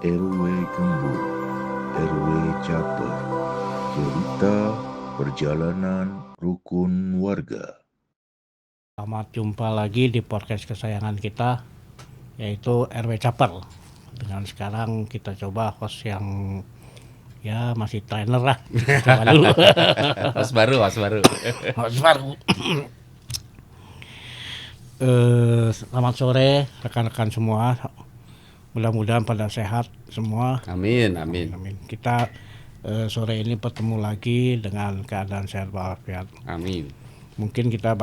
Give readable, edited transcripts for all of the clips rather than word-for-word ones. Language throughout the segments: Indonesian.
RW Gembul, RW Caper, cerita perjalanan rukun warga. Selamat jumpa lagi di podcast kesayangan kita, yaitu RW Caper. Dengan sekarang kita coba host yang ya masih trainer lah. Coba dulu. Host baru. Host baru. Selamat sore rekan-rekan semua. Mudah-mudahan pada sehat semua. Amin. Amin. Kita sore ini bertemu lagi dengan keadaan sehat walafiat. Amin. Mungkin kita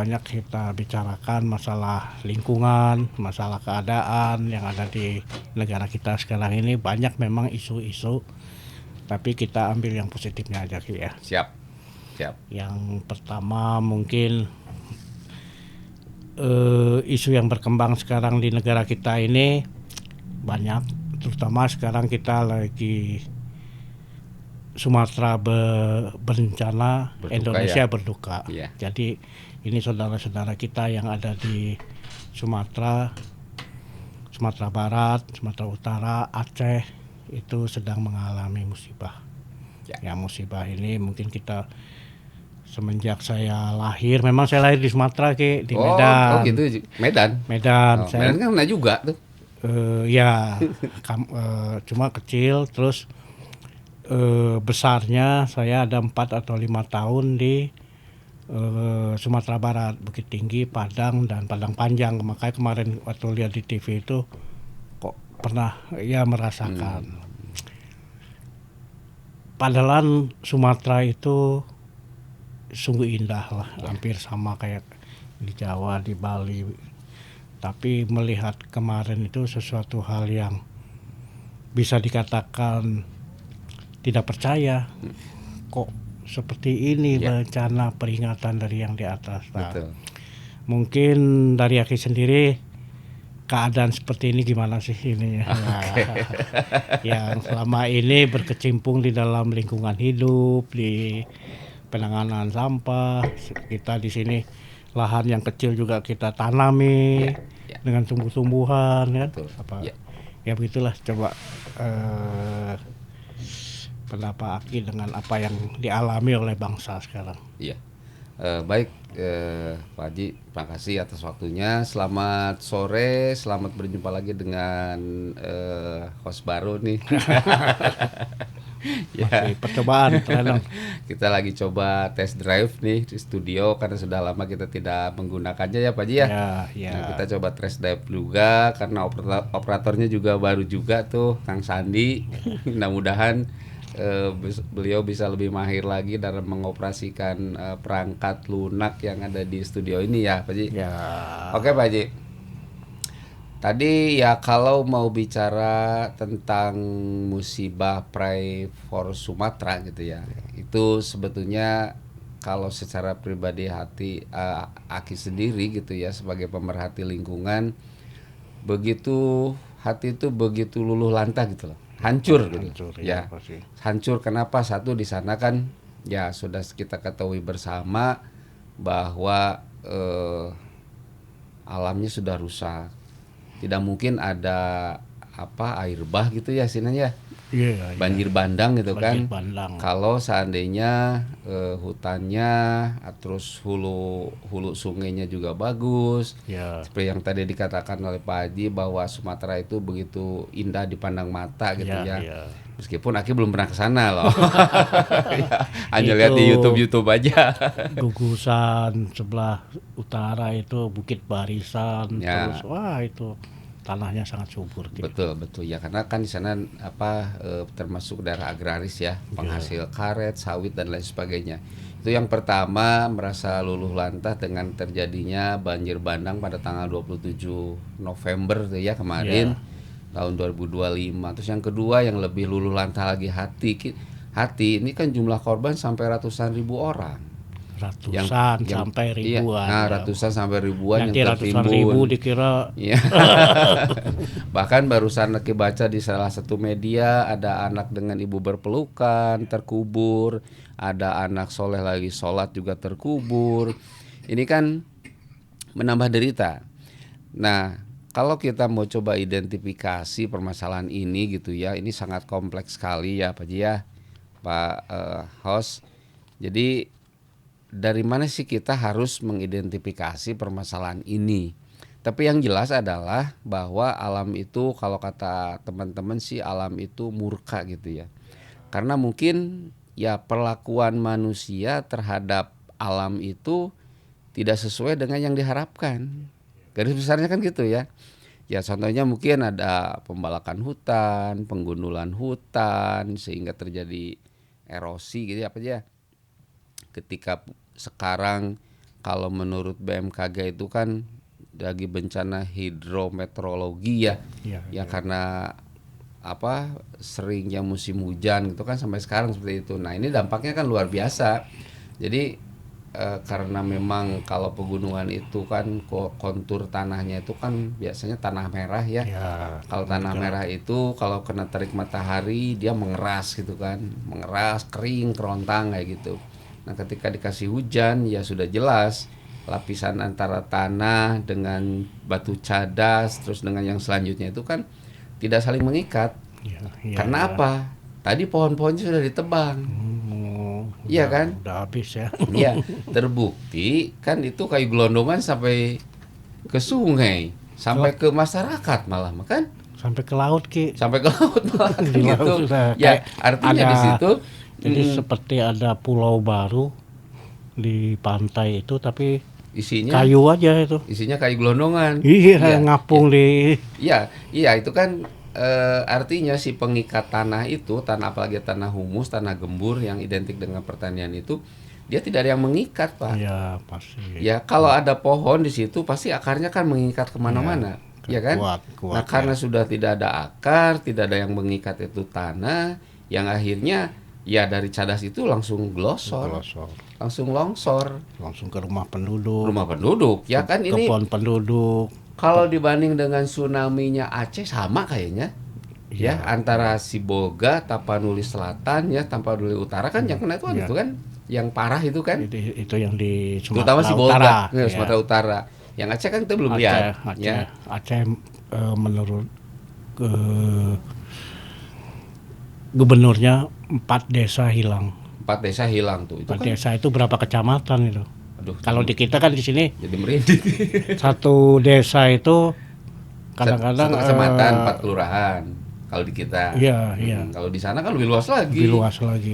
bicarakan masalah lingkungan, masalah keadaan yang ada di negara kita sekarang ini. Banyak memang isu-isu, tapi kita ambil yang positifnya aja Ki, ya. Siap. Yang pertama mungkin isu yang berkembang sekarang di negara kita ini banyak, terutama sekarang kita lagi Sumatera berencana, Berduka, Indonesia ya? berduka. Iya. Jadi ini saudara-saudara kita yang ada di Sumatera Barat, Sumatera Utara, Aceh itu sedang mengalami musibah. Ya, musibah ini mungkin kita semenjak saya lahir, memang saya lahir di Sumatera di Medan. Oh gitu. Medan. Medan. Medan kan kena juga tuh. Ya, cuma kecil, terus besarnya saya ada 4 atau 5 tahun di Sumatera Barat, Bukit Tinggi, Padang, dan Padang Panjang. Makanya kemarin waktu lihat di TV itu kok pernah ya merasakan. Padahal Sumatera itu sungguh indah lah, hampir sama kayak di Jawa, di Bali. Tapi melihat kemarin itu sesuatu hal yang bisa dikatakan tidak percaya, kok seperti ini bencana peringatan dari yang di atas. Nah, Betul. mungkin dari Aki sendiri keadaan seperti ini gimana sih ini ya? Yang selama ini berkecimpung di dalam lingkungan hidup, di penanganan sampah, kita di sini lahan yang kecil juga kita tanami dengan tumbuh-tumbuhan, kan? Ya begitulah. Coba pendapat Aki dengan apa yang dialami oleh bangsa sekarang. Iya. Baik, Pak Haji, terima kasih atas waktunya. Selamat sore, selamat berjumpa lagi dengan host baru nih. Masih percobaan trainer. Kita lagi coba test drive nih di studio karena sudah lama kita tidak menggunakannya ya Pak Haji ya. Ya. Nah, kita coba test drive juga karena operatornya juga baru juga tuh Kang Sandi. Mudah-mudahan beliau bisa lebih mahir lagi dalam mengoperasikan perangkat lunak yang ada di studio ini ya Pak Haji. Ya. Oke Pak Haji. Tadi ya kalau mau bicara tentang musibah Prai for Sumatera gitu ya, itu sebetulnya kalau secara pribadi Aki sendiri gitu ya sebagai pemerhati lingkungan, begitu hati itu begitu luluh lantah gitu loh, hancur gitu. Ya, pasti. hancur kenapa? Satu di sana kan ya sudah kita ketahui bersama bahwa alamnya sudah rusak. Tidak mungkin ada air bah gitu ya sinanya. Iya. Banjir bandang gitu Banjir kan. bandang. Kalau seandainya hutannya terus hulu sungainya juga bagus. Ya. Seperti yang tadi dikatakan oleh Pak Haji bahwa Sumatera itu begitu indah dipandang mata gitu ya. Meskipun Aki belum pernah ke sana loh. Hanya lihat di YouTube aja. Gugusan sebelah utara itu Bukit Barisan, terus wah itu tanahnya sangat subur. Betul ya karena kan di sana termasuk daerah agraris ya, penghasil karet, sawit dan lain sebagainya. Itu yang pertama merasa luluh lantah dengan terjadinya banjir bandang pada tanggal 27 November tuh ya kemarin tahun 2025. Terus yang kedua yang lebih luluh lantah lagi hati ini kan jumlah korban sampai ratusan ribu orang. Sampai ribuan. Iya, ratusan sampai ribuan nanti yang ratusan tertimbun. ribu dikira. Iya. Bahkan barusan lagi baca di salah satu media ada anak dengan ibu berpelukan terkubur, ada anak soleh lagi sholat juga terkubur. Ini kan menambah derita. Nah, kalau kita mau coba identifikasi permasalahan ini gitu ya, ini sangat kompleks sekali ya Pak Ji ya, Pak host. Jadi dari mana sih kita harus mengidentifikasi permasalahan ini? Tapi yang jelas adalah bahwa alam itu, kalau kata teman-teman sih, alam itu murka gitu ya. Karena mungkin ya perlakuan manusia terhadap alam itu tidak sesuai dengan yang diharapkan. Garis besarnya kan gitu ya. Ya contohnya mungkin ada pembalakan hutan, penggundulan hutan sehingga terjadi erosi gitu ya apa aja. Ketika sekarang kalau menurut BMKG itu kan lagi bencana hidrometeorologi ya karena apa seringnya musim hujan gitu kan sampai sekarang seperti itu. Nah ini dampaknya kan luar biasa. Jadi karena memang kalau pegunungan itu kan kontur tanahnya itu kan biasanya tanah merah ya. Kalau tanah merah itu kalau kena terik matahari dia mengeras gitu kan, mengeras, kering, kerontang kayak gitu. Nah ketika dikasih hujan ya sudah jelas lapisan antara tanah dengan batu cadas terus dengan yang selanjutnya itu kan tidak saling mengikat. Karena apa? Tadi pohon-pohonnya sudah ditebang. Iya kan? Udah habis ya. Iya, terbukti kan itu kayu gelondongan sampai ke sungai, sampai ke masyarakat malah kan? Sampai ke laut Ki. Sampai ke laut malah kan Di gitu. laut sudah Ya, kayak artinya ada, di situ jadi seperti ada pulau baru di pantai itu tapi isinya kayu aja itu. isinya kayu gelondongan. Iya, ngapung di. Iya, itu kan artinya si pengikat tanah itu, tanah apalagi tanah humus, tanah gembur yang identik dengan pertanian itu, dia tidak ada yang mengikat Pak. Iya pasti. Ya kalau ada pohon di situ pasti akarnya kan mengikat kemana-mana, ya kan? Kuat, Nah karena sudah tidak ada akar, tidak ada yang mengikat itu tanah, yang akhirnya ya dari cadas itu langsung glosor. Langsung longsor, langsung ke rumah penduduk. Ya kan ini. Kebun penduduk. Kalau dibanding dengan tsunami-nya Aceh sama kayaknya. Ya, antara Sibolga, Tapanuli Selatan ya, Tapanuli Utara kan yang kena itu kan itu kan yang parah itu kan. Itu yang di Sumatera Utara. Sumatera Utara. Yang Aceh kan kita belum lihat. Aceh menurut gubernurnya 4 desa hilang. 4 desa hilang tuh. 4 desa itu berapa kecamatan itu? Aduh, kalau di kita kan di sini jadi merinding. Satu desa itu kadang-kadang 1 kecamatan 4 kelurahan. Kalau di kita. Iya. Kalau di sana kan lebih luas lagi.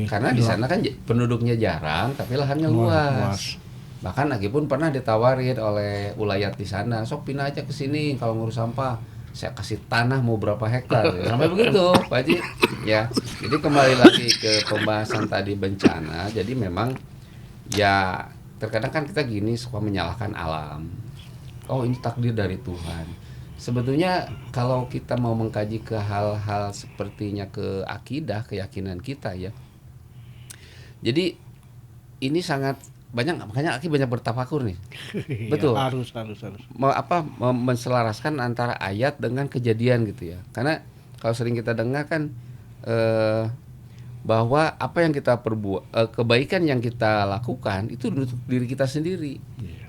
Karena di sana kan penduduknya jarang tapi lahannya luas. Bahkan Aki pun pernah ditawarin oleh ulayat di sana, sok pindah aja ke sini kalau ngurus sampah. Saya kasih tanah mau berapa hektar. Sampai begitu, Pak Haji. Ya. Jadi kembali lagi ke pembahasan tadi bencana. Jadi memang ya terkadang kan kita gini suka menyalahkan alam. Oh ini takdir dari Tuhan. Sebetulnya kalau kita mau mengkaji ke hal-hal sepertinya ke akidah, keyakinan kita ya. Jadi ini sangat banyak, makanya Aki banyak bertafakur nih. Betul. Harus. Menselaraskan antara ayat dengan kejadian gitu ya. Karena kalau sering kita dengar kan bahwa apa yang kita perbuat, kebaikan yang kita lakukan itu untuk diri kita sendiri,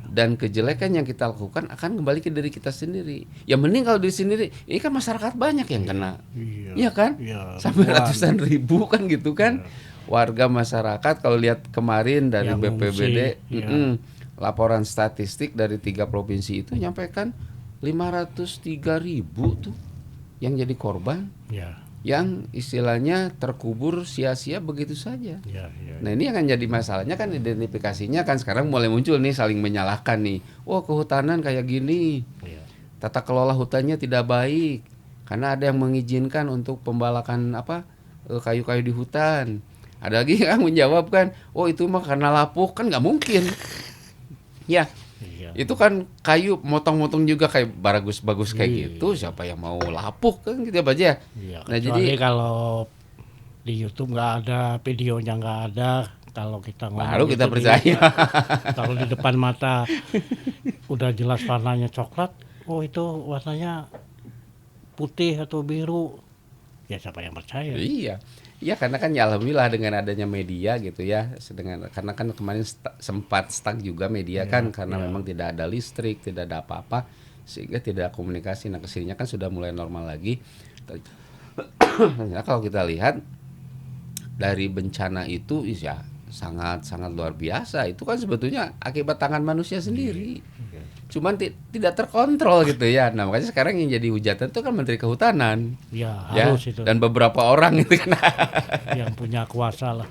dan kejelekan yang kita lakukan akan kembali ke diri kita sendiri. Ya mending kalau diri sendiri, ini kan masyarakat banyak yang kena, iya kan, sampai ratusan ribu kan gitu kan, warga masyarakat. Kalau lihat kemarin dari BPBD, laporan statistik dari 3 provinsi itu nyampaikan 503.000 tuh yang jadi korban. Yang istilahnya terkubur sia-sia begitu saja. Nah ini akan jadi masalahnya kan, identifikasinya kan sekarang mulai muncul nih, saling menyalahkan nih. Oh kehutanan kayak gini, tata kelola hutannya tidak baik karena ada yang mengizinkan untuk pembalakan kayu-kayu di hutan. Ada lagi yang menjawab kan, oh itu mah karena lapuk, kan nggak mungkin. Ya. Itu kan kayu motong-motong juga kayak bagus kayak gitu, siapa yang mau lapuk kan gitu aja. Nah jadi kalau di YouTube nggak ada, videonya nggak ada, kalau kita ngomong baru kita percaya. Kalau di depan mata udah jelas warnanya coklat, oh itu warnanya putih atau biru, ya siapa yang percaya? Iya karena kan ya alhamdulillah dengan adanya media gitu ya, karena kan kemarin sempat stuck juga media kan karena memang tidak ada listrik, tidak ada apa-apa, sehingga tidak komunikasi. Nah kesininya kan sudah mulai normal lagi. Nah, kalau kita lihat dari bencana itu ya sangat luar biasa. Itu kan sebetulnya akibat tangan manusia sendiri. Cuman tidak terkontrol gitu ya. Nah makanya sekarang yang jadi hujatan itu kan Menteri Kehutanan. Ya harus itu. Dan beberapa orang itu kan yang punya kuasa lah.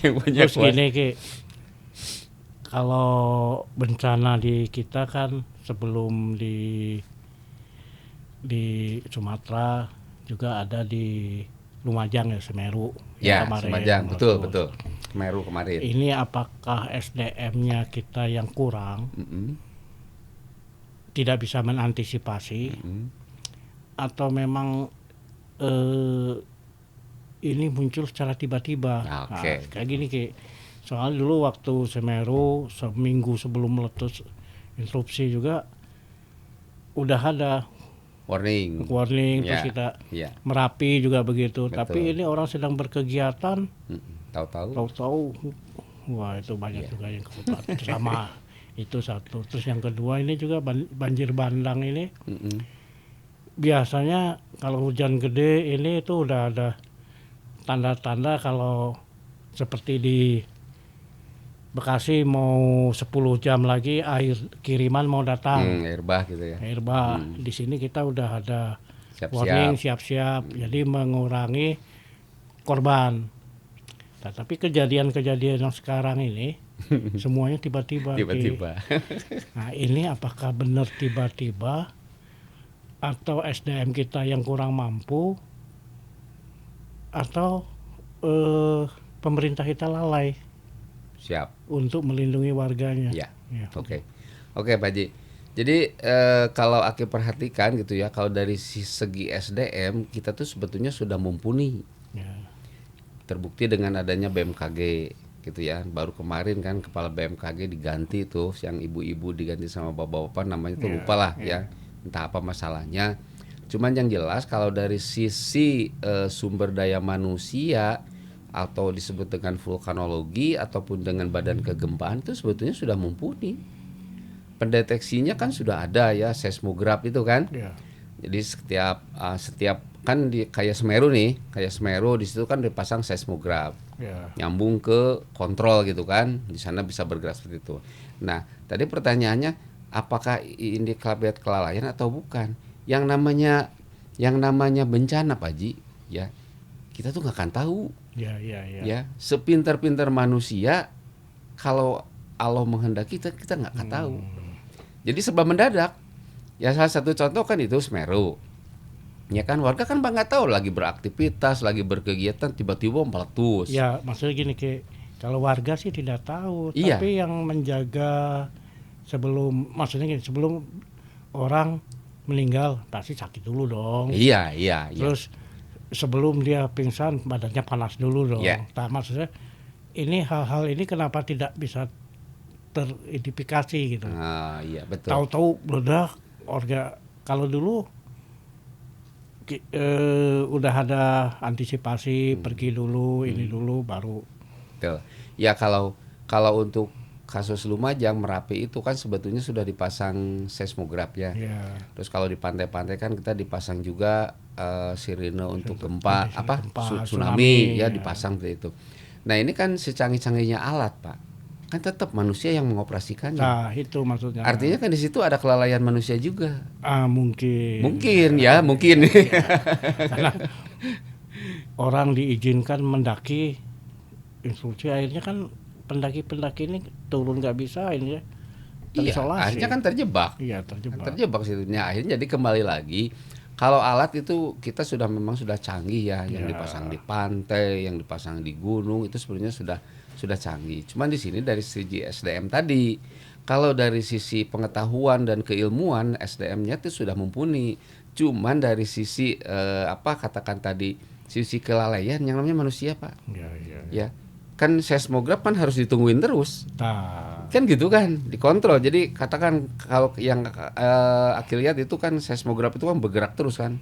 yang punya Terus kuasa. gini Ki, kalau bencana di kita kan sebelum di Sumatera juga ada di Lumajang ya, Semeru. Ya, kemarin Lumajang, betul. meletus. Semeru kemarin. Ini apakah SDM-nya kita yang kurang, tidak bisa mengantisipasi, atau memang ini muncul secara tiba-tiba? Oke. Nah, kayak gini Ki, soalnya dulu waktu Semeru seminggu sebelum meletus interupsi juga udah ada Warning. terus Ya, kita ya. Merapi juga begitu. Betul. Tapi ini orang sedang berkegiatan, Tahu-tahu. wah itu banyak juga yang kebakaran. Sama itu satu. Terus yang kedua ini juga banjir bandang ini. Biasanya kalau hujan gede ini itu udah ada tanda-tanda kalau seperti di Bekasi mau 10 jam lagi air kiriman mau datang. Air bah gitu ya. Air bah. Di sini kita udah ada Siap-siap. warning siap-siap. Jadi mengurangi korban. Nah, tapi kejadian-kejadian yang sekarang ini semuanya tiba-tiba. Tiba-tiba. Nah ini apakah benar tiba-tiba atau SDM kita yang kurang mampu atau pemerintah kita lalai Siap. untuk melindungi warganya? Ya. Ya. Oke, Pak Haji. Jadi kalau Aki perhatikan gitu ya, kalau dari segi SDM kita tuh sebetulnya sudah mumpuni. Ya. Terbukti dengan adanya BMKG gitu ya. Baru kemarin kan kepala BMKG diganti tuh, yang ibu-ibu diganti sama bapak-bapak, namanya tuh lupa lah ya. Entah apa masalahnya. Cuman yang jelas kalau dari sisi sumber daya manusia atau disebut dengan vulkanologi ataupun dengan badan kegempaan itu sebetulnya sudah mumpuni. Pendeteksinya kan sudah ada ya, seismograf itu kan. Ya. Jadi setiap kan kayak Semeru di situ kan dipasang seismograf. Ya. Nyambung ke kontrol gitu kan. Di sana bisa bergerak seperti itu. Nah, tadi pertanyaannya apakah ini kelalaian atau bukan? Yang namanya bencana Pak Haji ya. Kita tuh nggak akan tahu. Ya, sepintar-pintar manusia kalau Allah menghendaki kita nggak akan tahu. Jadi serba mendadak. Ya salah satu contoh kan itu Semeru. Ya kan warga kan nggak tahu lagi beraktivitas, lagi berkegiatan tiba-tiba meletus. Ya maksudnya gini Ki, kalau warga sih tidak tahu, Iya. tapi yang menjaga sebelum orang meninggal pasti sakit dulu dong. Iya. Terus sebelum dia pingsan badannya panas dulu dong. Iya. Nah, maksudnya ini hal-hal ini kenapa tidak bisa teridentifikasi gitu. Iya betul. Tahu-tahu meledak kalau dulu udah ada antisipasi, pergi dulu, ini dulu baru. Betul. Ya kalau untuk kasus Lumajang, Merapi itu kan sebetulnya sudah dipasang seismograf ya. Ya. Terus kalau di pantai-pantai kan kita dipasang juga sirine untuk gempa, tsunami ya, dipasang seperti itu. Nah ini kan secanggih-canggihnya alat Pak, kan tetap manusia yang mengoperasikannya. Nah itu maksudnya. Artinya kan di situ ada kelalaian manusia juga. Mungkin. Mungkin. Karena orang diizinkan mendaki, instruksi akhirnya kan pendaki-pendaki ini turun nggak bisa ini ya. Iya, Terisolasi. akhirnya kan terjebak. Iya terjebak. Terjebak situnya. Akhirnya jadi kembali lagi. Kalau alat itu kita memang sudah canggih ya, yang dipasang di pantai, yang dipasang di gunung itu sebenarnya sudah canggih. Cuman di sini dari segi SDM tadi, kalau dari sisi pengetahuan dan keilmuan SDM-nya itu sudah mumpuni. Cuman dari sisi katakan tadi sisi kelalaian yang namanya manusia Pak. Ya. Kan seismograf kan harus ditungguin terus. Kan gitu kan, dikontrol. Jadi katakan kalau yang Aki lihat itu kan seismograf itu kan bergerak terus kan.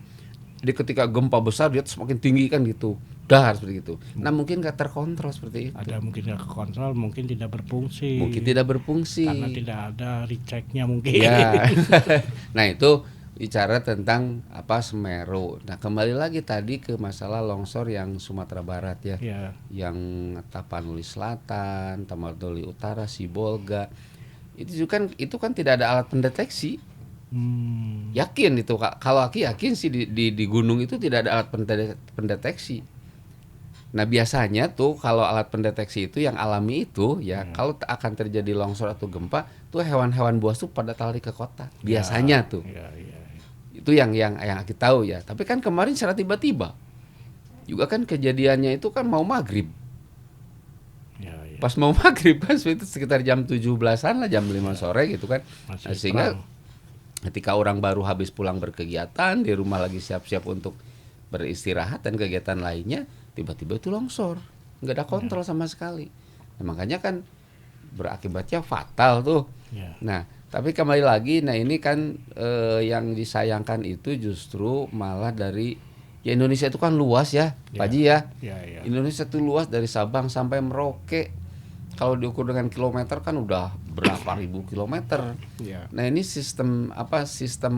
Jadi ketika gempa besar dia semakin tinggi kan gitu, dahar seperti itu. Nah mungkin nggak terkontrol seperti itu. Ada mungkin tidak kontrol, mungkin tidak berfungsi. Mungkin tidak berfungsi. Karena tidak ada rechecknya mungkin. Ya. Nah itu bicara tentang apa Semeru. Nah kembali lagi tadi ke masalah longsor yang Sumatera Barat ya, Ya. yang Tapanuli Selatan, Tapanuli Utara, Sibolga. Itu kan tidak ada alat pendeteksi. Yakin itu kalau Aki yakin sih di gunung itu tidak ada alat pendeteksi. Nah biasanya tuh kalau alat pendeteksi itu yang alami itu ya kalau akan terjadi longsor atau gempa tuh hewan-hewan buas tuh pada lari ke kota biasanya tuh. Ya. Itu yang Aki tahu ya. Tapi kan kemarin secara tiba-tiba juga kan kejadiannya itu kan mau maghrib. Ya. Pas mau maghrib kan itu sekitar jam 17-an lah, jam 5 sore gitu kan. Masih Sehingga terang. ketika orang baru habis pulang berkegiatan, di rumah lagi siap-siap untuk beristirahat dan kegiatan lainnya, tiba-tiba itu longsor. Nggak ada kontrol sama sekali. Nah, makanya kan berakibatnya fatal tuh. Ya. Nah, tapi kembali lagi, nah ini kan yang disayangkan itu justru malah dari, ya Indonesia itu kan luas ya, Pak Haji ya. Ya. Indonesia itu luas dari Sabang sampai Merauke. Kalau diukur dengan kilometer kan udah berapa ribu kilometer. Ya. Nah ini sistem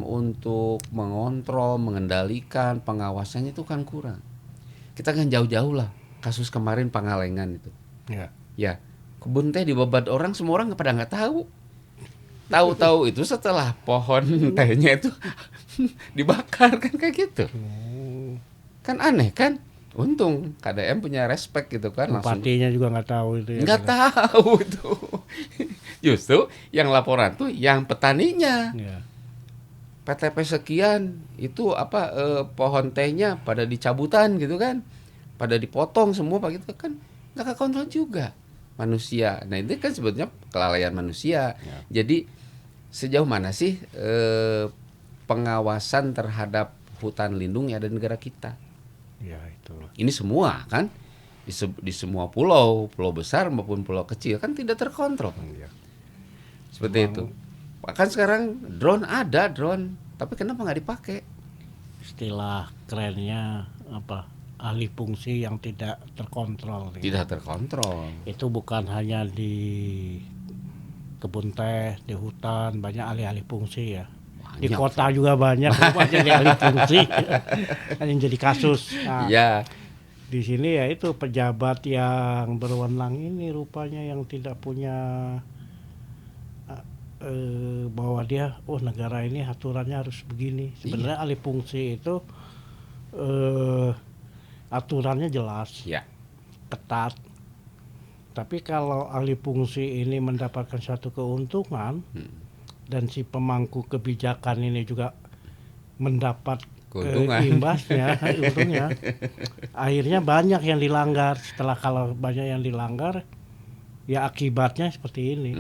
untuk mengontrol, mengendalikan, pengawasannya itu kan kurang. Kita kan jauh-jauh lah. Kasus kemarin Pangalengan itu. Ya. Ya kebun teh dibabat orang, semua orang pada nggak tahu. Tahu-tahu itu setelah pohon tehnya itu dibakar kan kayak gitu. Kan aneh kan? Untung KDM punya respect gitu kan, langsung. Bupatinya juga nggak tahu itu ya. Nggak tahu itu. Justru yang laporan tuh yang petaninya. Ya. PTP sekian itu pohon tehnya pada dicabutan gitu kan, pada dipotong semua pak gitu kan, nggak kekontrol juga manusia. Nah itu kan sebetulnya kelalaian manusia. Ya. Jadi sejauh mana sih pengawasan terhadap hutan lindung yang ada di negara kita? Ya itulah. Ini semua kan di semua pulau besar maupun pulau kecil kan tidak terkontrol. Ya. Seperti itu. Bahkan sekarang drone, tapi kenapa nggak dipakai? Istilah kerennya apa? Alih fungsi yang tidak terkontrol. Tidak terkontrol. Itu bukan hanya di kebun teh, di hutan, banyak alih-alih fungsi ya. Di Banyak. kota juga banyak alih fungsi. Yang jadi kasus. Nah, Ya, di sini ya itu pejabat yang berwenang ini rupanya yang tidak punya bahwa dia negara ini aturannya harus begini. Sebenarnya alih fungsi itu aturannya jelas, ya, ketat. Tapi kalau alih fungsi ini mendapatkan suatu keuntungan dan si pemangku kebijakan ini juga mendapat keuntungan. Imbasnya, untungnya, akhirnya banyak yang dilanggar. Setelah kalau banyak yang dilanggar, ya akibatnya seperti ini.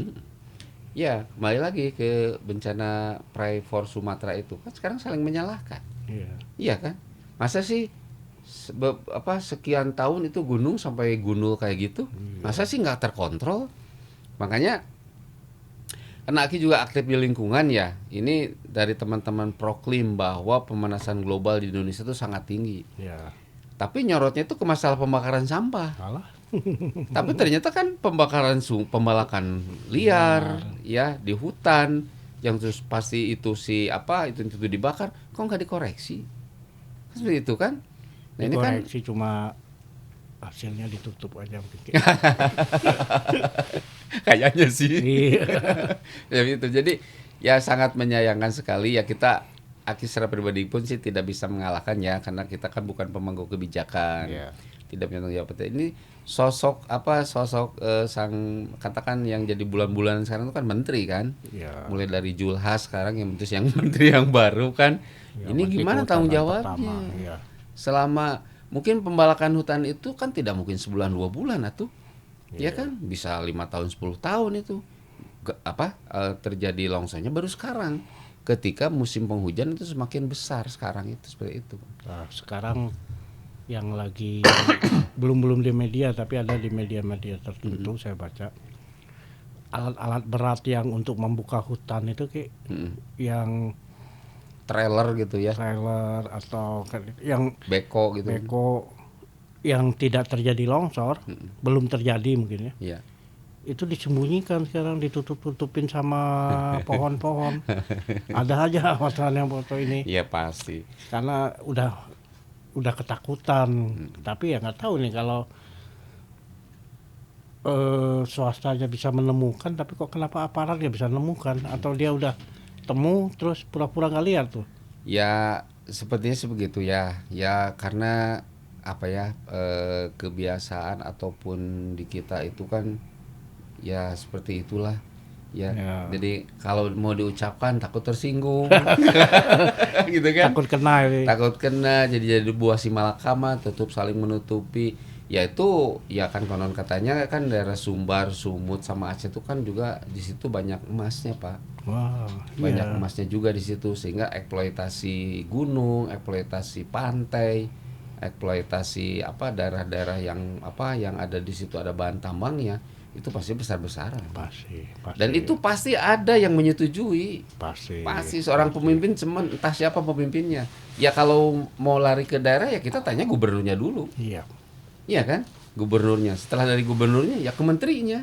Ya, kembali lagi ke bencana Praifor Sumatera itu kan sekarang saling menyalahkan. Iya. Iya kan? Masa sih sekian tahun itu gunung sampai gundul kayak gitu? Masa sih nggak terkontrol? Makanya karena Aki juga aktif di lingkungan ya, ini dari teman-teman proklim bahwa pemanasan global di Indonesia itu sangat tinggi. Ya. Tapi nyorotnya itu ke masalah pembakaran sampah. Salah. Tapi ternyata kan pembalakan liar ya di hutan yang terus pasti itu itu dibakar, kok nggak dikoreksi? Seperti itu kan? Nah, ini kan Dikoreksi cuma hasilnya ditutup aja mungkin. kayaknya sih. Iya. Ya gitu. Jadi ya sangat menyayangkan sekali ya Aki secara pribadi pun sih tidak bisa mengalahkan ya karena kita kan bukan pemangku kebijakan. Iya. Tidak punya tanggung jawab. Ini sosok sang katakan yang jadi bulan-bulanan sekarang itu kan menteri kan. Iya. Mulai dari Julhas sekarang yang menteri yang baru kan. Ya, Ini menteri gimana kehutanan tanggung jawabnya? pertama, iya. Selama mungkin pembalakan hutan itu kan tidak mungkin sebulan 2 bulan atuh. Ya Iya. kan bisa 5 tahun 10 tahun itu. Terjadi longsornya baru sekarang. Ketika musim penghujan itu semakin besar sekarang itu seperti itu. Nah, sekarang yang lagi belum di media tapi ada di media-media tertentu saya baca alat-alat berat yang untuk membuka hutan itu yang trailer gitu ya, trailer atau yang beko gitu. beko yang tidak terjadi longsor, belum terjadi mungkin ya. Iya. Itu disembunyikan sekarang, ditutup-tutupin sama pohon-pohon. Ada aja wartawan yang foto ini Iya pasti. karena udah ketakutan. Tapi ya nggak tahu nih kalau swastanya bisa menemukan, tapi kok kenapa aparat dia bisa menemukan, atau dia udah temu terus pura-pura nggak lihat tuh. Ya sepertinya sebegitu ya. Ya karena apa ya, kebiasaan ataupun di kita itu kan ya seperti itulah ya. Ya. Jadi kalau mau diucapkan takut tersinggung gitu kan, Takut kena ini. takut kena, jadi buah si malakama, tutup saling menutupi. Ya itu ya kan konon katanya kan daerah Sumbar, Sumut sama Aceh itu kan juga di situ banyak emasnya Pak, Wah, banyak iya. emasnya juga di situ, sehingga eksploitasi gunung, eksploitasi pantai, eksploitasi apa daerah-daerah yang apa yang ada di situ ada bahan tambangnya, itu pasti besar-besaran. Pasti. Dan itu pasti ada yang menyetujui. Pasti seorang pemimpin, cuman entah siapa pemimpinnya. Ya kalau mau lari ke daerah ya kita tanya gubernurnya dulu. Iya. Iya kan? Gubernurnya. Setelah dari gubernurnya ya ke menterinya.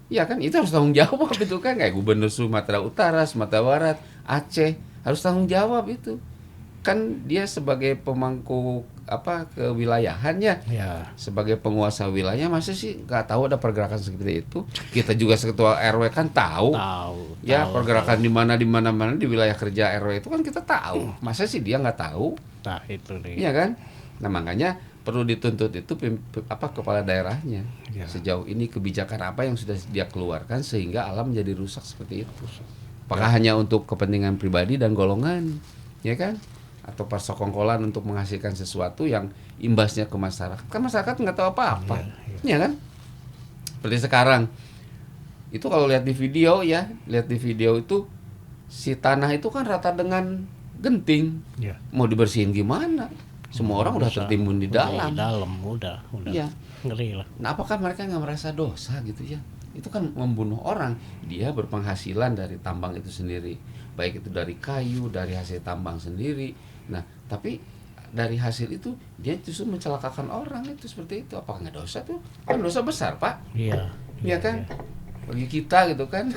Iya kan? Itu harus tanggung jawab itu kan, kayak gubernur Sumatera Utara, Sumatera Barat, Aceh harus tanggung jawab itu. Kan dia sebagai pemangku apa kewilayahannya, Ya. sebagai penguasa wilayah, masa sih nggak tahu ada pergerakan seperti itu? Kita juga seketua RW kan tahu. Ya pergerakan di mana di wilayah kerja RW itu kan kita tahu. Masa sih dia nggak tahu? Nah itu nih. Iya kan? Nah makanya perlu dituntut itu apa kepala daerahnya. Ya. Sejauh ini kebijakan apa yang sudah dia keluarkan sehingga alam menjadi rusak seperti itu. Apakah hanya untuk kepentingan pribadi dan golongan, ya kan? Atau persekongkolan untuk menghasilkan sesuatu yang imbasnya ke masyarakat. Kan masyarakat nggak tahu apa-apa, ya kan? Seperti sekarang. Itu kalau lihat di video ya, lihat di video itu si tanah itu kan rata dengan genting. Ya. Mau dibersihin gimana? Semua orang udah tertimbun di dalam. Udah. Iya. Ngeri lah. Nah, apakah mereka nggak merasa dosa gitu ya? Itu kan membunuh orang. Dia berpenghasilan dari tambang itu sendiri, baik itu dari kayu, dari hasil tambang sendiri. Nah, tapi dari hasil itu dia justru mencelakakan orang, itu seperti itu. Apakah nggak dosa tuh? Kan dosa besar Pak. Iya. Iya kan? Bagi kita gitu kan.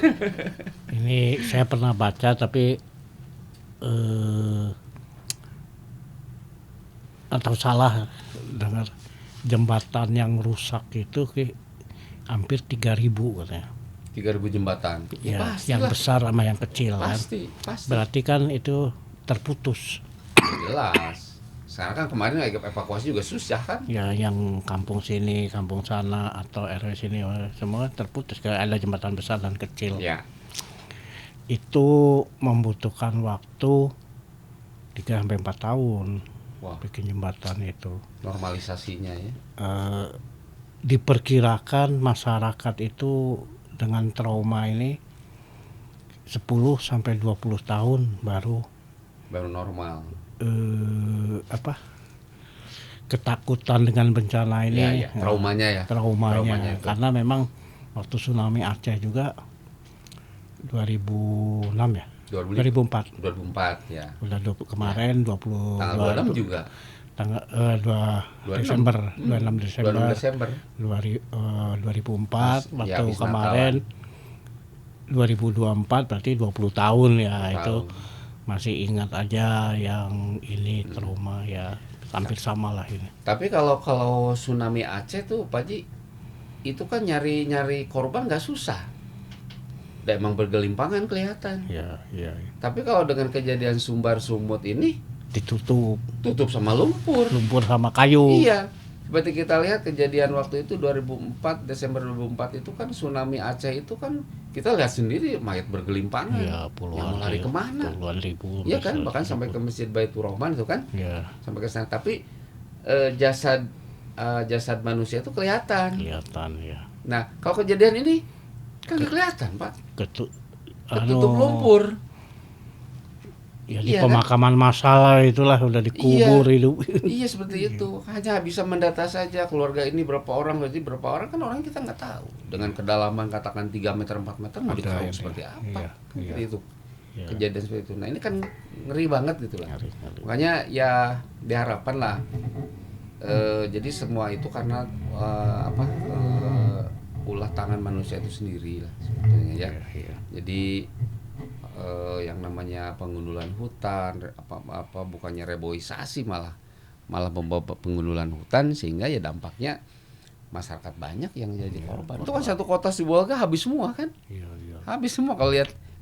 Ini saya pernah baca tapi atau salah dengar, jembatan yang rusak itu hampir 3.000 katanya. 3.000 jembatan. Ya, Pastilah. yang besar sama yang kecil kan. Pasti. Berarti kan itu terputus. Jelas. Sekarang kan kemarin evakuasi juga susah kan? Ya, yang kampung sini, kampung sana atau RW sini semua terputus, kayak ada jembatan besar dan kecil. Ya. Itu membutuhkan waktu 3-4 tahun. Wah, Bikin jembatan itu. normalisasinya ya. Diperkirakan masyarakat itu dengan trauma ini 10-20 tahun baru normal. Ketakutan dengan bencana ini. Ya, traumanya ya. Traumanya itu. karena memang waktu tsunami Aceh juga 2006 ya. 2004. 2004 ya. Udah kemarin 20 Tanggal 26 juga. Tanggal 2 Desember, 26 Desember 26 Desember. 2004 Ya, waktu habis kemarin 2024 berarti 20 tahun ya. 20 Itu tahun. masih ingat aja yang ini trauma ya, hampir sama lah ini. Tapi kalau tsunami Aceh tuh Pak Ji, itu kan nyari korban nggak susah. Dan emang bergelimpangan kelihatan. Ya. Tapi kalau dengan kejadian Sumbar Sumut ini Ditutup tutup sama lumpur. sama kayu. Iya. Seperti kita lihat kejadian waktu itu 2004, Desember 2004 itu kan tsunami Aceh itu kan kita lihat sendiri mayat bergelimpangan. Ya, puluhan Yang lari ribu, kemana? Puluhan ribu. Iya kan, bahkan sampai ke Masjid Baitur Rahman itu kan. Ya, Sampai ke sana, tapi jasad manusia itu kelihatan. kelihatan ya. Nah, kalau kejadian ini kan nggak kelihatan, Pak. Ketutup Anu, lumpur. Ya di Iya, pemakaman massal itulah udah dikubur hidup. Iya seperti itu. Hanya bisa mendata saja keluarga ini berapa orang, berarti berapa orang, kan orang kita nggak tahu. Dengan kedalaman katakan 3 meter 4 meter mau Ada ditahu ini. seperti apa. Iya, Seperti iya. itu. Ya. kejadian seperti itu. Nah ini kan ngeri banget gitu lah. Ngeri. Makanya ya diharapkan lah. Jadi semua itu karena ulah tangan manusia itu sendiri lah sebetulnya ya. Iya. Jadi yang namanya pengundulan hutan apa bukannya reboisasi malah membawa pengundulan hutan, sehingga ya dampaknya masyarakat banyak yang jadi korban. Itu kan satu kota Sibolga habis semua kan? Iya. Habis semua kalau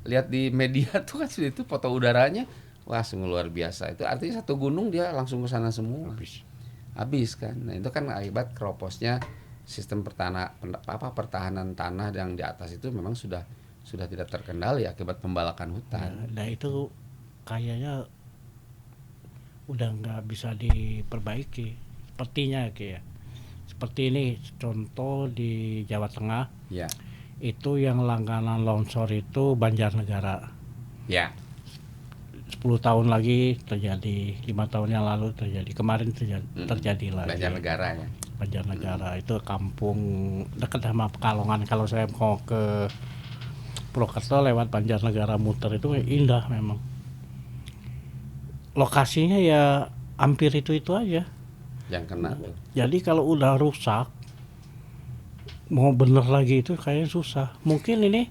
lihat di media tuh kan itu foto udaranya, wah sungguh luar biasa. Itu artinya satu gunung dia langsung ke sana semua. Habis kan. Nah, itu kan akibat keroposnya sistem pertahanan tanah yang di atas itu memang sudah tidak terkendali akibat pembalakan hutan. Nah itu kayaknya udah nggak bisa diperbaiki sepertinya kayak. Seperti ini contoh di Jawa Tengah. Ya. Itu yang langganan longsor itu Banjarnegara. Ya. 10 tahun lagi terjadi, 5 tahun yang lalu terjadi, kemarin terjadi lagi. Banjarnegara ya. Banjarnegara itu kampung dekat sama Pekalongan. Kalau saya mau ke Purwokerto lewat Banjarnegara muter itu indah memang. Lokasinya ya hampir itu aja. Yang kena tuh. Jadi kalau udah rusak mau bener lagi itu kayaknya susah. Mungkin ini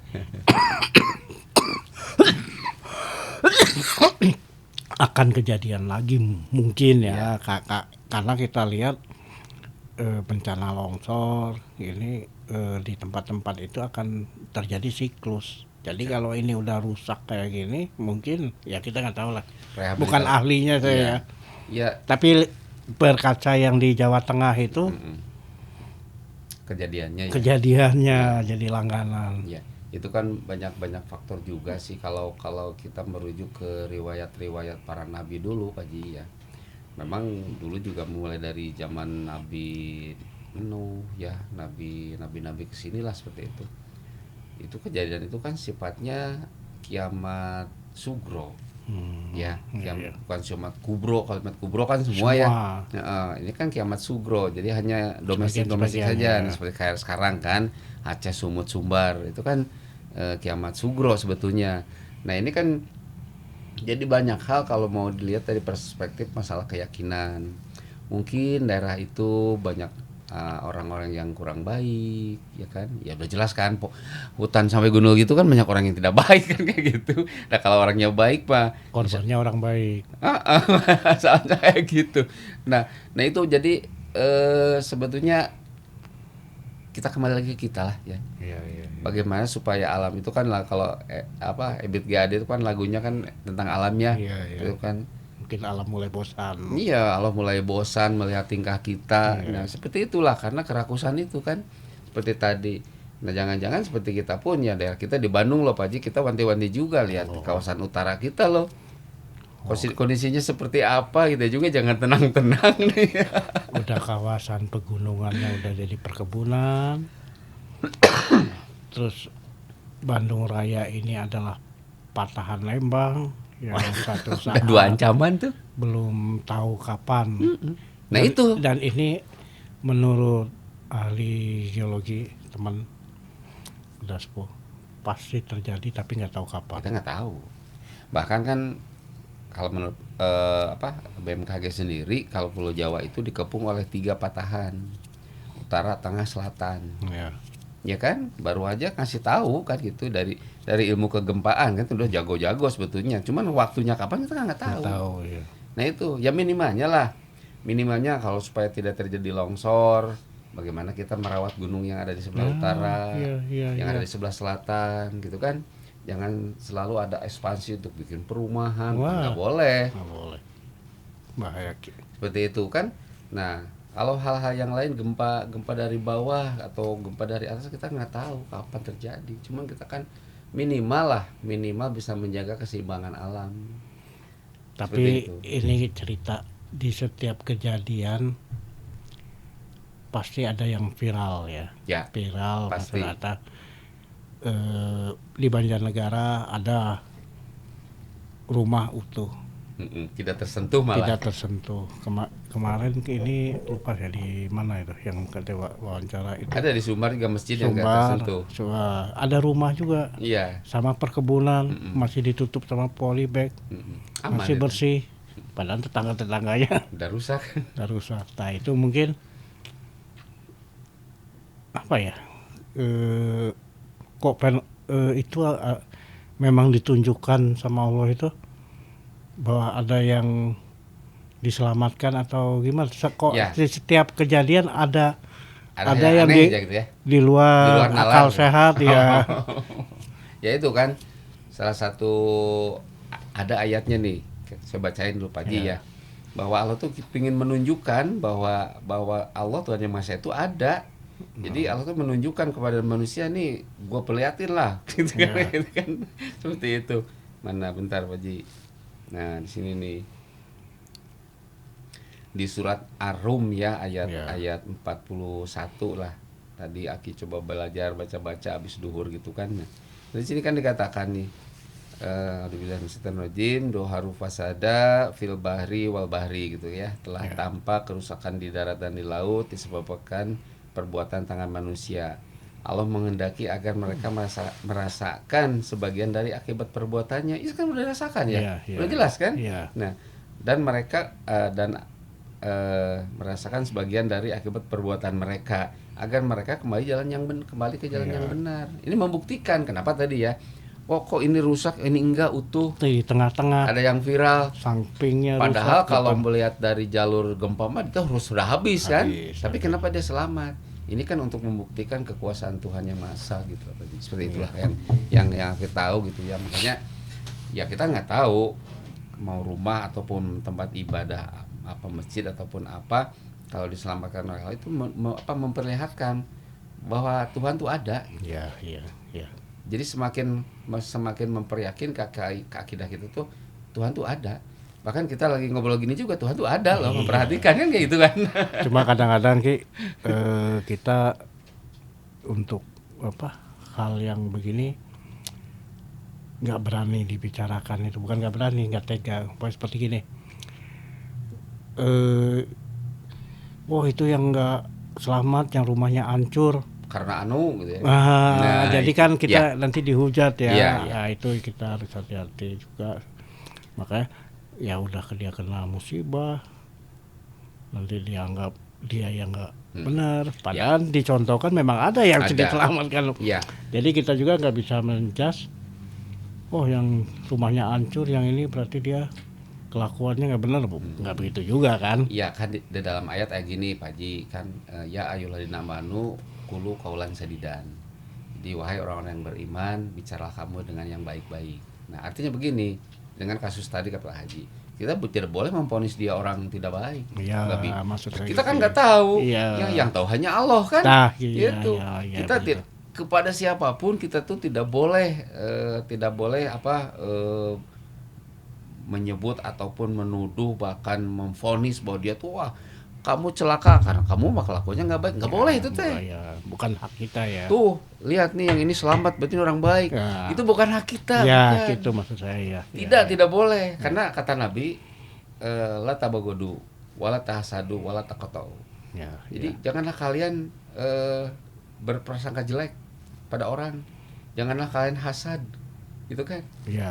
akan kejadian lagi mungkin ya. Karena kita lihat bencana longsor ini di tempat-tempat itu akan terjadi siklus. Jadi kalau ini udah rusak kayak gini mungkin ya kita nggak tahu lah. Bukan ahlinya saya ya. Tapi berkaca yang di Jawa Tengah itu kejadiannya jadi langganan. Ya, itu kan banyak faktor juga sih kalau kita merujuk ke riwayat para nabi dulu Pak Ji ya. Memang dulu juga mulai dari zaman Nabi Nuh ya, nabi kesinilah seperti itu. Itu kejadian itu kan sifatnya kiamat sugro. Bukan kiamat kubro. Kalimat kubro kan semua. Ya. Ini kan kiamat sugro. Jadi hanya domestik saja seperti kayak sekarang kan Aceh, Sumut, Sumbar itu kan kiamat sugro sebetulnya. Nah ini kan jadi banyak hal kalau mau dilihat dari perspektif masalah keyakinan. Mungkin daerah itu banyak orang-orang yang kurang baik, ya kan? Ya udah jelas kan, hutan sampai gunung gitu kan banyak orang yang tidak baik kan kayak gitu. Nah kalau orangnya baik Pak, korbannya orang baik. Soalnya kayak gitu. Nah itu jadi sebetulnya kita kembali lagi ke kita lah ya. Iya. Bagaimana supaya alam itu kan lah kalau Ebit G. Ade itu kan lagunya kan tentang alamnya. Iya. Itu kan mungkin alam mulai bosan. Iya, Allah mulai bosan melihat tingkah kita. Nah, seperti itulah karena kerakusan itu kan seperti tadi. Nah, jangan-jangan seperti kita pun ya daerah kita di Bandung loh Pak Ji, kita wanti-wanti juga lihat kawasan utara kita loh. Kondisinya seperti apa gitu juga jangan tenang-tenang nih. Udah kawasan pegunungannya udah jadi perkebunan. Terus Bandung Raya ini adalah patahan Lembang. Yang satu saat dua ancaman tuh belum tahu kapan. Nah itu dan ini menurut ahli geologi teman udah sepuh pasti terjadi tapi nggak tahu kapan. Kita nggak tahu. Bahkan kan kalau menurut BMKG sendiri kalau Pulau Jawa itu dikepung oleh 3 patahan, utara, tengah, selatan. Ya kan, baru aja kasih tahu kan gitu dari ilmu kegempaan kan udah jago-jago sebetulnya. Cuman waktunya kapan kita nggak tahu. Ya. Nah itu ya minimalnya kalau supaya tidak terjadi longsor, bagaimana kita merawat gunung yang ada di sebelah utara, yang ada di sebelah selatan gitu kan. Jangan selalu ada ekspansi untuk bikin perumahan, nggak boleh. Bahaya. Seperti itu kan. Nah kalau hal-hal yang lain gempa dari bawah atau gempa dari atas kita nggak tahu kapan terjadi. Cuman kita kan minimal bisa menjaga keseimbangan alam. Tapi ini cerita di setiap kejadian pasti ada yang viral ya. Viral pasti. Ternyata di Banjarnegara ada rumah utuh. Tidak tersentuh malah. Tidak tersentuh. kemarin ini lupa ya di mana itu yang kita wawancara itu. Ada di Sumbar juga masjid yang nggak tersentuh. Ada rumah juga. Iya. Sama perkebunan masih ditutup sama polybag. Aman Masih itu. bersih. Padahal tetangga-tetangganya Udah rusak. udah rusak. Nah itu mungkin apa ya? Itu memang ditunjukkan sama Allah itu bahwa ada yang diselamatkan atau gimana? Kok Ya. di setiap kejadian ada yang aneh aja gitu ya. di luar nalar akal gitu. sehat ya. Ya itu kan salah satu ada ayatnya nih, saya bacain dulu Pak Ji ya, bahwa Allah tuh ingin menunjukkan bahwa Allah Tuhan Yang Maha Esa itu ada. Jadi Allah tuh menunjukkan kepada manusia nih, gue perlihatin lah, gitu kan, seperti itu. Mana bentar Pak Ji. Nah di sini nih di surat Ar-Rum ya ayat 41 lah. Tadi Aki coba belajar baca-baca habis duhur gitu kan. Nah, di sini kan dikatakan nih doharu fasada fil bahri wal bahri gitu ya. Telah tampak kerusakan di darat dan di laut disebabkan perbuatan tangan manusia. Allah menghendaki agar mereka merasakan sebagian dari akibat perbuatannya. Itu kan udah rasakan ya. Udah jelas kan? Nah, dan mereka merasakan sebagian dari akibat perbuatan mereka agar mereka kembali ke jalan yang benar. Ini membuktikan kenapa tadi ya. Kok ini rusak, ini enggak utuh. Di tengah-tengah. Ada yang viral. Sampingnya Padahal rusak, kalau melihat dari jalur gempa mah itu sudah habis kan. Tapi kenapa dia selamat? Ini kan untuk membuktikan kekuasaan Tuhan Yang Maha Esa gitu. Seperti itulah yang kita tahu gitu ya. Makanya ya kita nggak tahu mau rumah ataupun tempat ibadah apa masjid ataupun apa, kalau diselamatkan oleh Allah itu memperlihatkan bahwa Tuhan tuh ada. Iya. Jadi semakin memperyakin ke akidah kita tuh Tuhan tuh ada. Bahkan kita lagi ngobrol gini juga Tuhan tuh ada loh, memperhatikan kan kayak gitu kan. Cuma kadang-kadang kita untuk hal yang begini nggak berani dibicarakan, itu bukan nggak berani, nggak tega. Seperti gini. Itu yang nggak selamat, yang rumahnya hancur karena gitu ya. Jadi kan kita nanti dihujat ya. Iya. Nah, itu kita harus hati-hati juga. Makanya ya udah dia kena musibah, nanti dianggap dia yang nggak benar. Padahal dicontohkan memang ada yang tidak selamatkan. Jadi kita juga nggak bisa menjudge. Yang rumahnya hancur, yang ini berarti dia kelakuannya nggak benar, nggak begitu juga kan? Iya kan di dalam ayat gini Pak Ji kan, ya ayyuhalladzina amanu qulu qaulan sadidan. Jadi wahai orang-orang yang beriman, bicaralah kamu dengan yang baik-baik. Nah artinya begini, dengan kasus tadi kata Haji, kita tidak boleh memvonis dia orang tidak baik. Iya, maksud saya kita kan nggak tahu. Iya. Yang tahu hanya Allah kan. Gitu. Kita kepada siapapun kita tuh tidak boleh menyebut ataupun menuduh, bahkan memvonis bahwa dia tuh kamu celaka karena kamu kelakuannya nggak baik, nggak boleh itu teh. Bukan hak kita ya. Tuh lihat nih yang ini selamat berarti orang baik. Itu bukan hak kita. Ya gitu maksud saya ya. Tidak boleh karena kata Nabi la tabagodu wala tahasadu wala taqatau. Jadi janganlah kalian berprasangka jelek pada orang, janganlah kalian hasad. Gitu kan?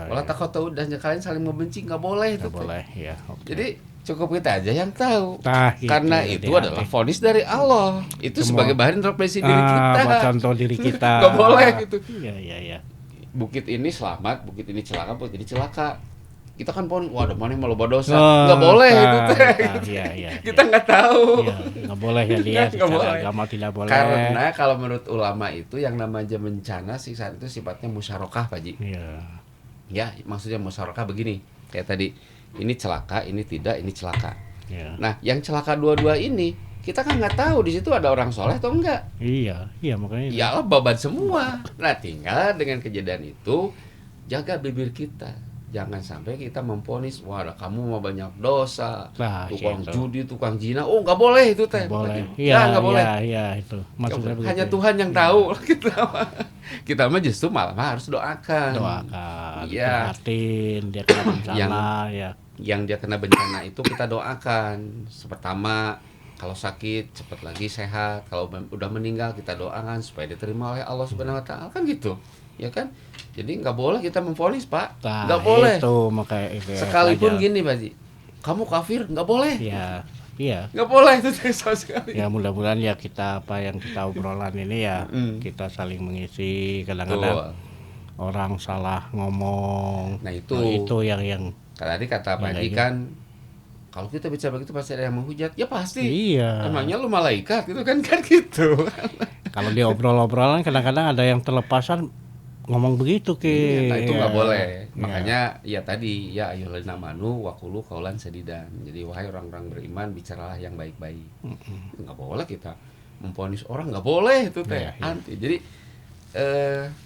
Wala taqatau, dan kalian saling membenci, nggak boleh itu. Nggak boleh ya. Jadi cukup kita aja yang tahu. Gitu, karena itu adalah vonis dari Allah. Itu sebagai bahan introspeksi diri kita. Buat contoh diri kita. Nggak boleh gitu. Iya. Bukit ini selamat, bukit ini celaka, bukit ini celaka. Kita kan ada mana yang malu berdosa. Nggak boleh itu teh. Kita nggak tahu. Nggak boleh ya dia. Secara agama tidak boleh. Karena kalau menurut ulama itu yang namanya bencana sih saat itu sifatnya musyarakah Pak Ji. Ya maksudnya musyarakah begini. Kayak tadi. Ini celaka, ini tidak, ini celaka. Nah, yang celaka dua-dua ini kita kan nggak tahu di situ ada orang soleh atau enggak. Iya makanya. Ya Allah babat semua. Nah, tinggal dengan kejadian itu jaga bibir kita. Jangan sampai kita memvonis, kamu mau banyak dosa, tukang judi, tukang zina. Nggak boleh itu teh. Boleh. Nggak boleh. Iya itu. Maksudnya hanya Tuhan yang tahu. Kita mah justru malah harus doakan. Perhatiin dia kena bencana yang dia kena bencana itu kita doakan. Pertama, kalau sakit cepat lagi sehat, kalau udah meninggal kita doakan supaya diterima oleh Allah Subhanahu wa taala, kan gitu. Ya kan? Jadi nggak boleh kita memvonis, Pak. Nah, Nggak boleh. itu makanya itu ya, Sekalipun pelajar. gini, Pak Ji. Kamu kafir, nggak boleh. Ya, iya. Nggak boleh itu sama sekali. Ya mudah-mudahan ya kita apa yang kita obrolan ini ya kita saling mengisi. Kadang-kadang orang salah ngomong. Nah, itu. Nah, itu yang Tadi kata Pak Haji kan, kalau kita bicara begitu pasti ada yang menghujat. Ya pasti. iya. Emangnya lu malaikat gitu kan gitu. Kalau di obrolan kadang-kadang ada yang terlepasan ngomong begitu Iya, nah itu Iya. nggak boleh. Iya. Makanya ya tadi ya ayyuhalladzina amanu waqulu qaulan sadidan. Jadi wahai orang-orang beriman bicaralah yang baik-baik. Nggak boleh kita memvonis orang, nggak boleh itu teh. Iya, iya. Anti. Jadi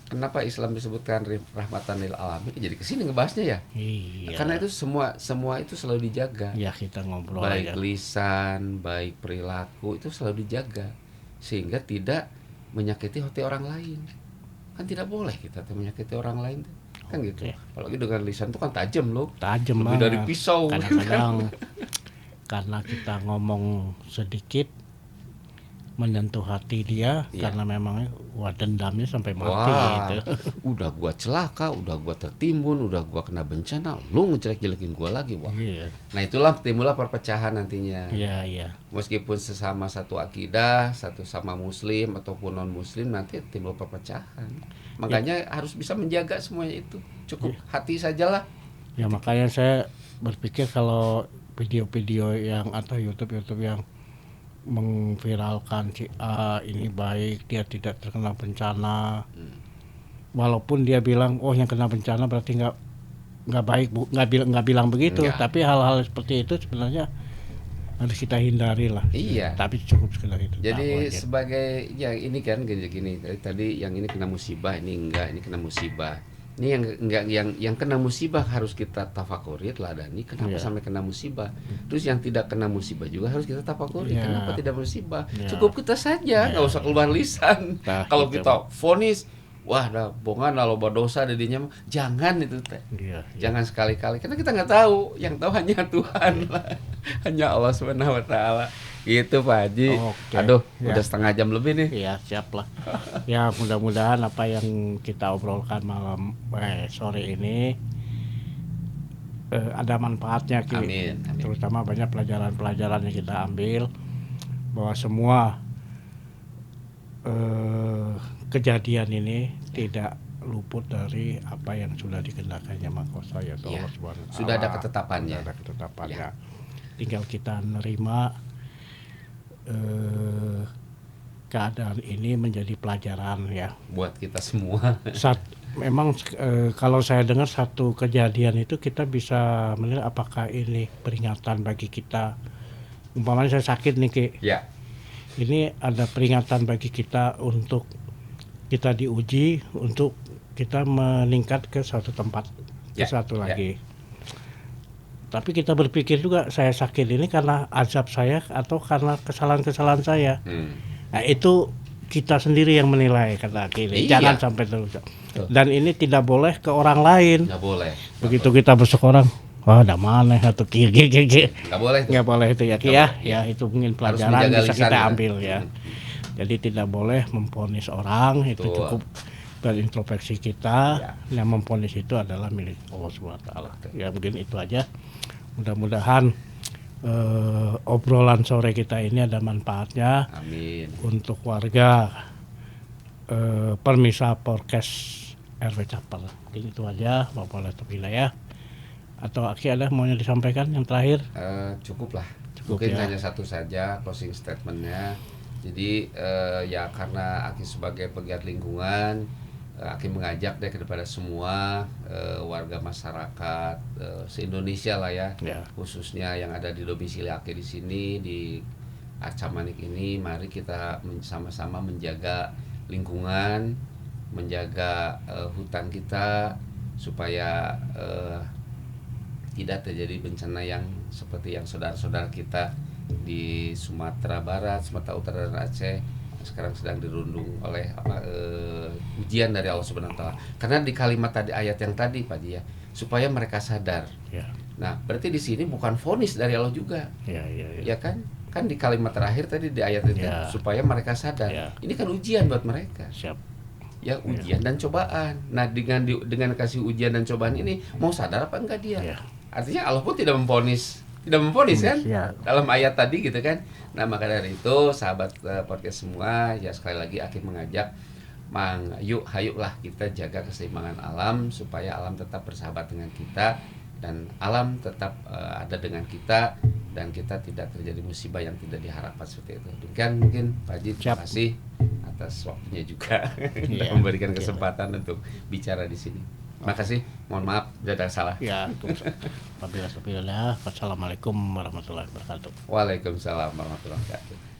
kenapa Islam disebutkan rahmatan lil alamin? Jadi kesini ngebahasnya ya. Iya. Karena itu semua itu selalu dijaga. Ya kita ngobrol Baik aja. lisan, baik perilaku itu selalu dijaga sehingga tidak menyakiti hati orang lain. Kan tidak boleh kita menyakiti orang lain kan gitu. Apalagi dengan lisan itu kan tajam loh. Tajam Lebih banget. dari pisau. Kadang-kadang karena kita ngomong sedikit menyentuh hati dia karena memang dendamnya sampai mati gitu. Udah gua celaka, udah gua tertimbun, udah gua kena bencana, lu ngejelek-jelekin gua lagi, wah. Iya. Nah, itulah timbullah perpecahan nantinya. Iya. Meskipun sesama satu akidah, satu sama muslim ataupun non muslim nanti timbul perpecahan. Makanya harus bisa menjaga semuanya itu. Cukup hati sajalah. Ya makanya saya berpikir kalau video-video yang atau YouTube yang mengviralkan si A ini baik, dia tidak terkena bencana, walaupun dia bilang yang kena bencana berarti nggak baik, nggak bilang begitu. Enggak. Tapi hal-hal seperti itu sebenarnya harus kita hindari lah. Iya. Tapi cukup sekedar itu. Jadi sebagai ya ini kan gini tadi yang ini kena musibah, ini enggak, ini kena musibah. Ini yang enggak yang kena musibah harus kita tafakuri, teladani kenapa sampai kena musibah. Terus yang tidak kena musibah juga harus kita tafakuri kenapa tidak musibah. Cukup kita saja, enggak usah keluar lisan. Nah, kalau gitu. kita vonis wah dah bongan loba dosa dedinya jangan itu teh. Iya. Jangan sekali-kali karena kita nggak tahu, yang tahu hanya Tuhan lah. Hanya Allah Subhanahu wa taala. Gitu Pak Haji. Oke. Aduh, Ya. udah setengah jam lebih nih. Iya, siap lah. Ya mudah-mudahan apa yang kita obrolkan sore ini ada manfaatnya Ki. Amin. Terutama banyak pelajaran-pelajaran yang kita ambil bahwa semua kejadian ini tidak luput dari apa yang sudah dikehendaknya Maha yaitu Allah Subhanahu wa taala. Sudah ada ketetapannya. Sudah ada ketetapannya. Ya. Tinggal kita nerima keadaan ini menjadi pelajaran ya. Buat kita semua. Memang kalau saya dengar satu kejadian itu kita bisa menilai apakah ini peringatan bagi kita. Umpamanya saya sakit nih Ki. Ya. Ini ada peringatan bagi kita untuk kita diuji untuk kita meningkat ke suatu tempat, ke satu lagi. Tapi kita berpikir juga saya sakit ini karena azab saya atau karena kesalahan-kesalahan saya. Nah itu kita sendiri yang menilai kata kini. Iya. Jangan sampai terus. Dan ini tidak boleh ke orang lain. Nggak boleh. Begitu kita besok orang, wah ada mana atau kiri. Nggak boleh. Nggak boleh itu ya Ki ya. Ya itu mungkin pelajaran menjaga bisa lisan kita ya. ambil ya. Jadi tidak boleh memvonis orang, itu cukup berintrospeksi kita. Yang memvonis itu adalah milik Allah SWT. Ya mungkin itu aja. Mudah-mudahan obrolan sore kita ini ada manfaatnya. Amin. Untuk warga Permisa Podcast RW Caper. Mungkin itu aja Bapak Letuk Wilayah. Atau Aki ada maunya disampaikan yang terakhir? Cukup lah. Cukup, Mungkin ya. hanya satu saja closing statementnya. Jadi ya karena Aki sebagai pegiat lingkungan, Aki mengajak deh kepada semua warga masyarakat se-Indonesia lah ya, khususnya yang ada di domisili Aki di sini di Arca Manik ini, mari kita sama-sama menjaga lingkungan, menjaga hutan kita supaya tidak terjadi bencana yang seperti yang saudara-saudara kita di Sumatera Barat, Sumatera Utara dan Aceh sekarang sedang dirundung oleh ujian dari Allah Subhanahu wa taala. Karena di kalimat tadi ayat yang tadi Pak Ji ya, supaya mereka sadar Nah, berarti di sini bukan vonis dari Allah juga. Ya, Ya kan? Kan di kalimat terakhir tadi di ayat itu Ya. supaya mereka sadar. Ya. Ini kan ujian buat mereka. Siap. Ya, ujian dan cobaan. Nah, dengan kasih ujian dan cobaan ini mau sadar apa enggak dia? Ya. Artinya Allah pun tidak memvonis kan? Ya. Dalam ayat tadi gitu kan. Nah, maka dari itu sahabat podcast semua, ya sekali lagi Akif mengajak hayuklah kita jaga keseimbangan alam supaya alam tetap bersahabat dengan kita dan alam tetap ada dengan kita dan kita tidak terjadi musibah yang tidak diharapkan seperti itu. Demikian mungkin Pak Haji, terima kasih atas waktunya juga dan memberikan kesempatan untuk bicara di sini. Makasih, mohon maaf jika ada salah. Ya, wabillahi. Wassalamualaikum warahmatullahi wabarakatuh. Waalaikumsalam warahmatullahi wabarakatuh.